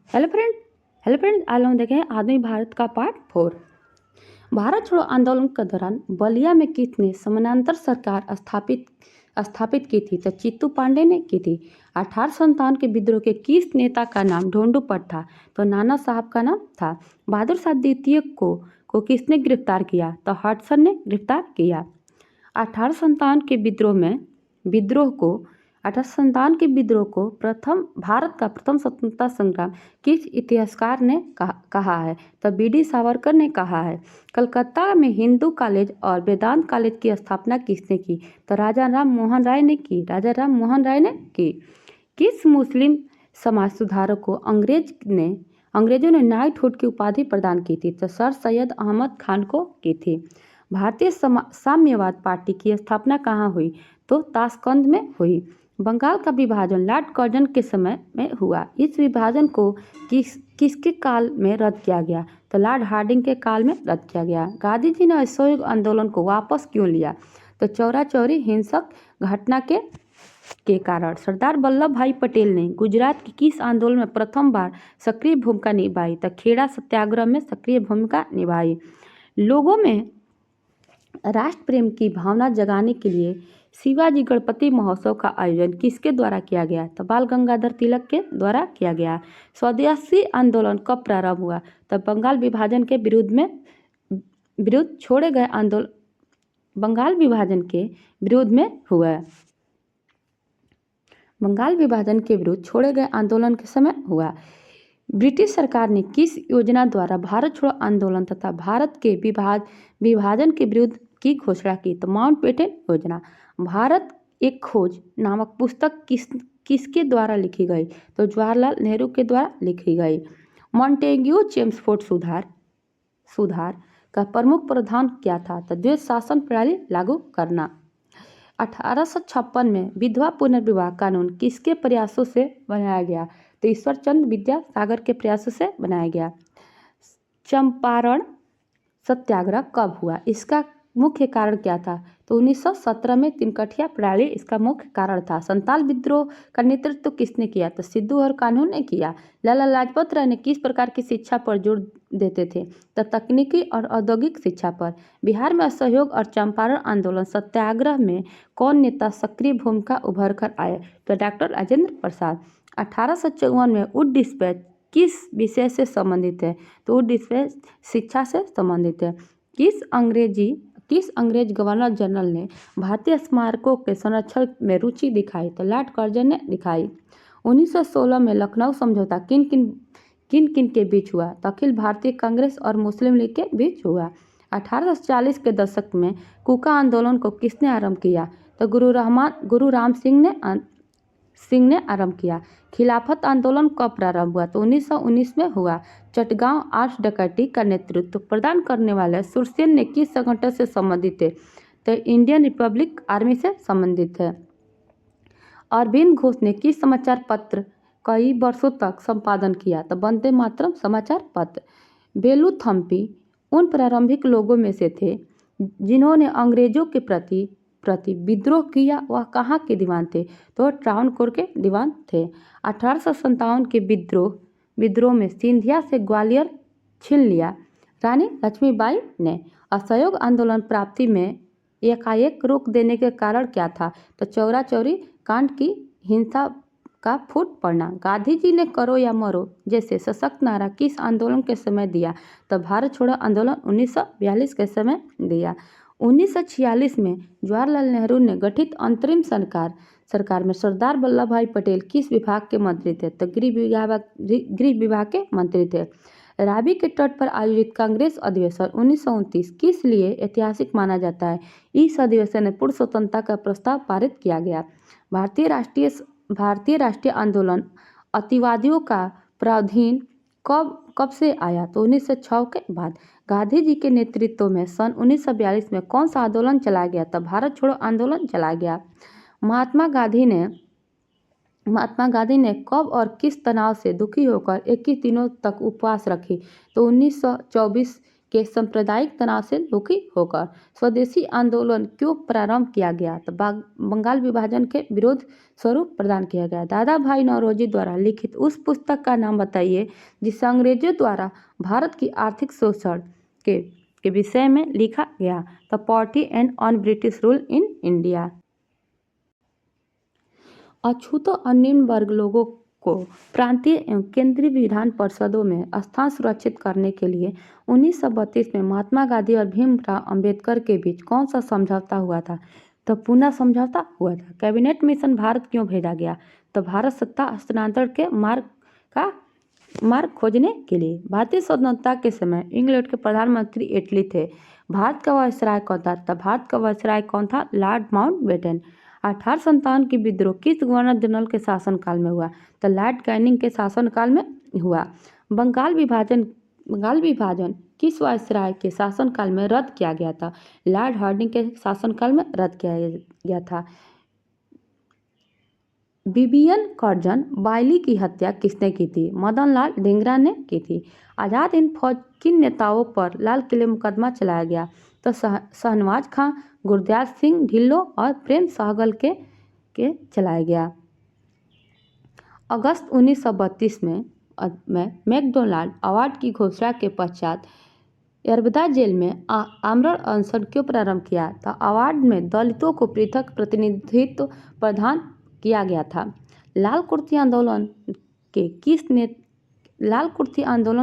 Hello friend hello friends, आज हम देखें आधुनिक भारत का पार्ट 4। भारत छोड़ो आंदोलन के दौरान बलिया में किसने समानांतर सरकार स्थापित स्थापित की थी? तो चित्तू पांडे ने की थी। 1857 के विद्रोह के किस नेता का नाम ढोंडूपट था? तो नाना साहब का नाम था। बहादुर शाह द्वितीय को किसने गिरफ्तार किया? तो हडसन ने गिरफ्तार किया। 1857 के विद्रोह को भारत का प्रथम स्वतंत्रता संग्राम किस इतिहासकार ने कहा है? तो बी.डी. सावरकर ने कहा है। कलकत्ता में हिंदू कॉलेज और वेदांत कॉलेज की स्थापना किसने की? तो राजा राम मोहन राय ने की। किस मुस्लिम समाज सुधारक को अंग्रेजों ने नाइटहुड की उपाधि प्रदान की थी? तो सर सैयद अहमद खान को की थी। भारतीय साम्यवाद पार्टी की स्थापना कहाँ हुई? तो ताशकंद में हुई। बंगाल का विभाजन लॉर्ड कर्जन के समय में हुआ। इस विभाजन को किसके काल में रद्द किया गया? तो लॉर्ड हार्डिंग के काल में रद्द किया गया। गांधी जी ने असहयोग आंदोलन को वापस क्यों लिया? तो चौरा चौरी हिंसक घटना के कारण। सरदार वल्लभ भाई पटेल ने गुजरात की किस आंदोलन में प्रथम बार सक्रिय भूमिका निभाई? तो खेड़ा सत्याग्रह में सक्रिय भूमिका निभाई। लोगों में राष्ट्र प्रेम की भावना जगाने के लिए शिवाजी गणपति महोत्सव का आयोजन किसके द्वारा किया गया? तो बाल गंगाधर तिलक के द्वारा किया गया। स्वदेशी आंदोलन कब प्रारंभ हुआ? तब बंगाल विभाजन के विरुद्ध छोड़े गए आंदोलन बंगाल विभाजन के विरोध में हुआ। बंगाल विभाजन के विरुद्ध छोड़े गए आंदोलन के समय हुआ। ब्रिटिश सरकार ने किस योजना द्वारा भारत छोड़ो आंदोलन तथा भारत के विभाजन के विरुद्ध की घोषणा की? तो माउंटबेटन योजना। भारत एक खोज नामक पुस्तक किसके द्वारा लिखी गई? तो जवाहरलाल नेहरू के द्वारा लिखी गई। मॉन्टेग्यू चेम्सफोर्ड सुधार का प्रमुख प्रावधान क्या था? तो द्वैध शासन प्रणाली लागू करना। 1856 में विधवा पुनर्विवाह कानून किसके प्रयासों से बनाया गया? तो ईश्वरचंद्र विद्यासागर के प्रयासों से बनाया गया। चंपारण सत्याग्रह कब हुआ? इसका मुख्य कारण क्या था? तो 1917 में तिनकठिया प्रणाली इसका मुख्य कारण था। संताल विद्रोह का नेतृत्व किसने किया? तो सिद्धू और कान्हू ने किया। लाला लाजपत राय ने किस प्रकार की शिक्षा पर जोर देते थे? तो तकनीकी और औद्योगिक शिक्षा पर। बिहार में असहयोग और चंपारण आंदोलन सत्याग्रह में कौन नेता सक्रिय भूमिका उभर कर आए? तो डॉक्टर राजेंद्र प्रसाद। 1854 में वुड डिस्पैच किस विषय से संबंधित है? तो वुड डिस्पैच शिक्षा से संबंधित है। किस अंग्रेज गवर्नर जनरल ने भारतीय स्मारकों के संरक्षण में रुचि दिखाई? तो लॉर्ड कर्जन ने दिखाई। 1916 में लखनऊ समझौता किन किन के बीच हुआ? तो अखिल भारतीय कांग्रेस और मुस्लिम लीग के बीच हुआ। 1840 के दशक में कूका आंदोलन को किसने आरंभ किया? तो गुरु राम सिंह ने आरंभ किया। खिलाफत आंदोलन कब प्रारंभ हुआ? तो 1919 में हुआ। चटगांव आर्म्स डकैती का नेतृत्व प्रदान करने वाले सुरसेन ने किस संगठन से संबंधित थे? तो इंडियन रिपब्लिक आर्मी से संबंधित है। अरविंद घोष ने किस समाचार पत्र कई वर्षों तक संपादन किया? तो वंदे मातरम समाचार पत्र। बेलूथम्पी उन प्रारंभिक लोगों में से थे जिन्होंने अंग्रेजों के प्रति विद्रोह किया। वह कहाँ के दीवान थे? तो ट्रावनकोर के दीवान थे। 1857 के विद्रोह में सिंधिया से ग्वालियर छीन लिया रानी लक्ष्मीबाई ने। असहयोग आंदोलन प्राप्ति में एकाएक रोक देने के कारण क्या था? तो चौरा चौरी कांड की हिंसा का फूट पड़ना। गांधी जी ने करो या मरो जैसे सशक्त नारा किस आंदोलन के समय दिया? तो भारत छोड़ो आंदोलन 1942 के समय दिया। 1946 में जवाहरलाल नेहरू ने गठित अंतरिम सरकार में सरदार वल्लभ भाई पटेल किस विभाग के मंत्री थे? तो गृह विभाग के मंत्री थे। रावी के तट पर आयोजित कांग्रेस अधिवेशन 1929 किस लिए ऐतिहासिक माना जाता है? इस अधिवेशन में पूर्ण स्वतंत्रता का प्रस्ताव पारित किया गया। भारतीय राष्ट्रीय आंदोलन अतिवादियों का प्रावधान कब से आया? तो 1906 के बाद। गांधी जी के नेतृत्व में सन 1942 में कौन सा आंदोलन चला गया? तब भारत छोड़ो आंदोलन चला गया। महात्मा गांधी ने कब और किस तनाव से दुखी होकर 21 दिनों तक उपवास रखी? तो 1924 के सांप्रदायिक तनाव से दुखी होकर स्वदेशी आंदोलन क्यों प्रारंभ किया गया? तो बंगाल विभाजन के विरोध स्वरूप प्रदान किया गया। दादा भाई नौरोजी द्वारा लिखित उस पुस्तक का नाम बताइए जिसे अंग्रेजों द्वारा भारत की आर्थिक शोषण के विषय में लिखा गया। The poverty and on British rule in India. अछूतों और निम्न वर्ग लोगों को प्रांतीय एवं केंद्रीय विधान परिषदों में स्थान सुरक्षित करने के लिए 1932 में महात्मा गांधी और भीमराव अंबेडकर के बीच कौन सा समझौता हुआ था? तो पूना समझौता हुआ था। कैबिनेट मिशन भारत क्यों भेजा गया? तो भारत सत्ता हस्तांतरण के मार्ग खोजने के लिए। भारतीय स्वतंत्रता के समय इंग्लैंड के प्रधानमंत्री इटली थे। भारत का वायसराय कौन था? तब भारत का वायसराय कौन था? Lord Mountbatten. 1857 की विद्रोह किस गवर्नर जनरल के शासनकाल में हुआ? तो लॉर्ड कैनिंग के शासनकाल में हुआ। बंगाल विभाजन किस वायसराय के शासनकाल में रद्द किया गया था? लॉर्ड हार्डिंग के शासनकाल में रद्द किया गया था। विवियन कर्जन बाइली की हत्या किसने की थी? मदन लाल धिंगरा ने की थी। आज़ाद हिंद फौज किन नेताओं पर लाल किले मुकदमा चलाया गया? तो शहनवाज खां, गुरदयाल सिंह ढिल्लों और प्रेम सहगल के चलाया गया। अगस्त 1932 में मैकडोनाल्ड अवार्ड की घोषणा के पश्चात यरबदा जेल में आमरण अनशन क्यों प्रारंभ किया? तो अवार्ड में दलितों को पृथक प्रतिनिधित्व प्रदान किया गया था। लाल कुर्ती आंदोलन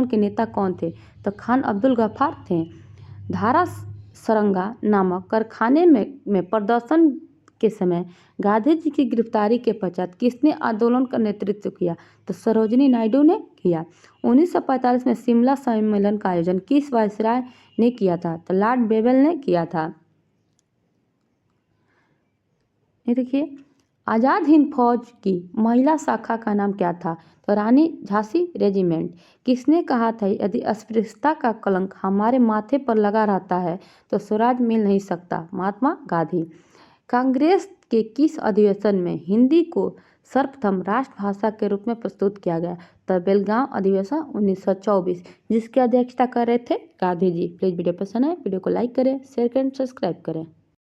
के नेता कौन थे? तो खान अब्दुल गफ्फार थे। धारा सरंगा नामक कारखाने में प्रदर्शन के समय गांधी जी की गिरफ्तारी के पश्चात किसने आंदोलन का नेतृत्व किया? तो सरोजिनी नायडू ने किया। 1945 में शिमला सम्मेलन का आयोजन किस वायसराय ने किया था? तो लॉर्ड बेवेल ने किया था। ये देखिए, आज़ाद हिंद फौज की महिला शाखा का नाम क्या था? तो रानी झांसी रेजिमेंट। किसने कहा था यदि अस्पृश्यता का कलंक हमारे माथे पर लगा रहता है तो स्वराज मिल नहीं सकता? महात्मा गांधी। कांग्रेस के किस अधिवेशन में हिंदी को सर्वप्रथम राष्ट्रभाषा के रूप में प्रस्तुत किया गया? तो बेलगांव अधिवेशन 1924, जिसकी अध्यक्षता कर रहे थे गांधी जी। प्लीज़ वीडियो पसंद है वीडियो को लाइक करें, शेयर करें, सब्सक्राइब करें।